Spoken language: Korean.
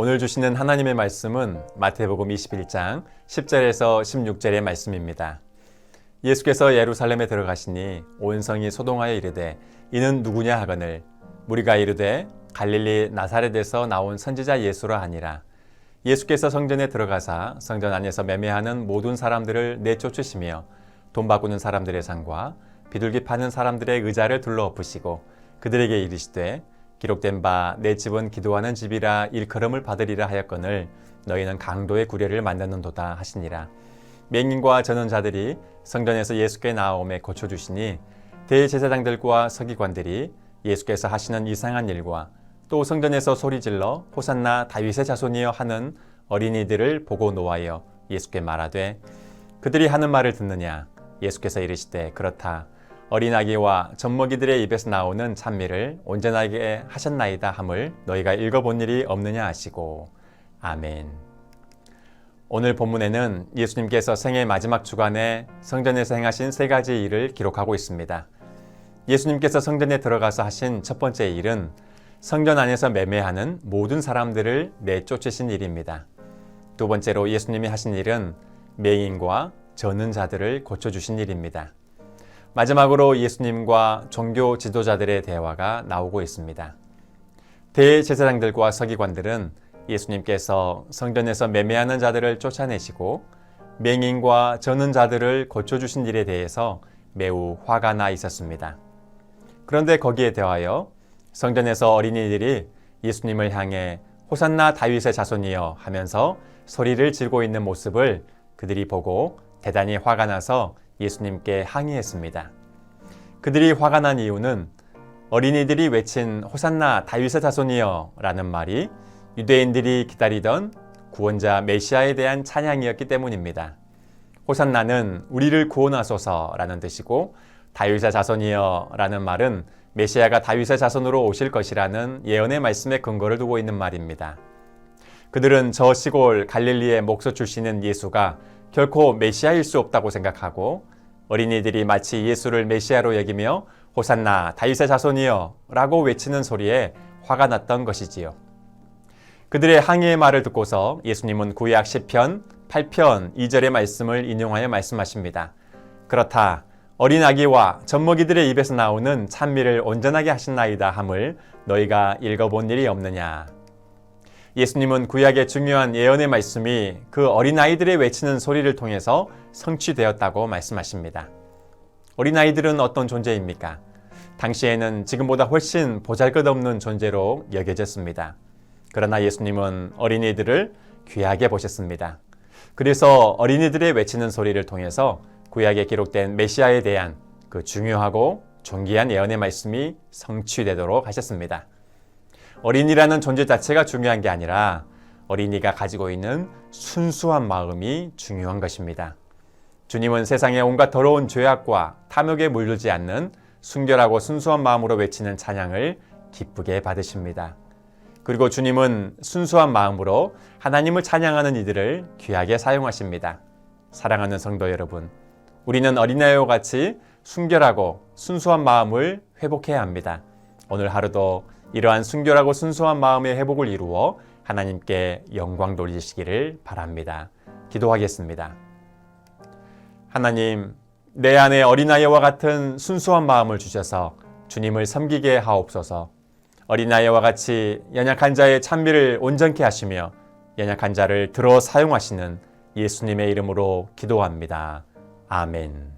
오늘 주시는 하나님의 말씀은 마태복음 21장 10절에서 16절의 말씀입니다. 예수께서 예루살렘에 들어가시니 온 성이 소동하여 이르되 이는 누구냐 하거늘 무리가 이르되 갈릴리 나사렛에서 나온 선지자 예수라 하니라. 예수께서 성전에 들어가사 성전 안에서 매매하는 모든 사람들을 내쫓으시며 돈 바꾸는 사람들의 상과 비둘기 파는 사람들의 의자를 둘러 엎으시고 그들에게 이르시되 기록된 바 내 집은 기도하는 집이라 일컬음을 받으리라 하였거늘 너희는 강도의 구례를 만드는도다 하시니라. 맹인과 전원자들이 성전에서 예수께 나아오매 고쳐주시니 대제사장들과 서기관들이 예수께서 하시는 이상한 일과 또 성전에서 소리질러 호산나 다윗의 자손이여 하는 어린이들을 보고 노하여 예수께 말하되 그들이 하는 말을 듣느냐. 예수께서 이르시되 그렇다. 어린아기와 젖먹이들의 입에서 나오는 찬미를 온전하게 하셨나이다 함을 너희가 읽어본 일이 없느냐 하시고. 아멘. 오늘 본문에는 예수님께서 생애 마지막 주간에 성전에서 행하신 세 가지 일을 기록하고 있습니다. 예수님께서 성전에 들어가서 하신 첫 번째 일은 성전 안에서 매매하는 모든 사람들을 내쫓으신 일입니다. 두 번째로 예수님이 하신 일은 맹인과 저는 자들을 고쳐주신 일입니다. 마지막으로 예수님과 종교 지도자들의 대화가 나오고 있습니다. 대제사장들과 서기관들은 예수님께서 성전에서 매매하는 자들을 쫓아내시고 맹인과 저는 자들을 고쳐주신 일에 대해서 매우 화가 나 있었습니다. 그런데 거기에 대하여 성전에서 어린이들이 예수님을 향해 호산나 다윗의 자손이여 하면서 소리를 지르고 있는 모습을 그들이 보고 대단히 화가 나서 예수님께 항의했습니다. 그들이 화가 난 이유는 어린이들이 외친 호산나 다윗의 자손이여 라는 말이 유대인들이 기다리던 구원자 메시아에 대한 찬양이었기 때문입니다. 호산나는 우리를 구원하소서 라는 뜻이고 다윗의 자손이여 라는 말은 메시아가 다윗의 자손으로 오실 것이라는 예언의 말씀에 근거를 두고 있는 말입니다. 그들은 저 시골 갈릴리의 목소 출신인 예수가 결코 메시아일 수 없다고 생각하고 어린이들이 마치 예수를 메시아로 여기며 호산나 다윗의 자손이여 라고 외치는 소리에 화가 났던 것이지요. 그들의 항의의 말을 듣고서 예수님은 구약 10편 8편 2절의 말씀을 인용하여 말씀하십니다. 그렇다. 어린 아기와 젖먹이들의 입에서 나오는 찬미를 온전하게 하신나이다 함을 너희가 읽어본 일이 없느냐. 예수님은 구약의 중요한 예언의 말씀이 그 어린아이들의 외치는 소리를 통해서 성취되었다고 말씀하십니다. 어린아이들은 어떤 존재입니까? 당시에는 지금보다 훨씬 보잘것없는 존재로 여겨졌습니다. 그러나 예수님은 어린이들을 귀하게 보셨습니다. 그래서 어린이들의 외치는 소리를 통해서 구약에 기록된 메시아에 대한 그 중요하고 존귀한 예언의 말씀이 성취되도록 하셨습니다. 어린이라는 존재 자체가 중요한 게 아니라 어린이가 가지고 있는 순수한 마음이 중요한 것입니다. 주님은 세상의 온갖 더러운 죄악과 탐욕에 물들지 않는 순결하고 순수한 마음으로 외치는 찬양을 기쁘게 받으십니다. 그리고 주님은 순수한 마음으로 하나님을 찬양하는 이들을 귀하게 사용하십니다. 사랑하는 성도 여러분, 우리는 어린아이와 같이 순결하고 순수한 마음을 회복해야 합니다. 오늘 하루도 이러한 순결하고 순수한 마음의 회복을 이루어 하나님께 영광 돌리시기를 바랍니다. 기도하겠습니다. 하나님, 내 안에 어린아이와 같은 순수한 마음을 주셔서 주님을 섬기게 하옵소서. 어린아이와 같이 연약한 자의 찬미를 온전케 하시며 연약한 자를 들어 사용하시는 예수님의 이름으로 기도합니다. 아멘.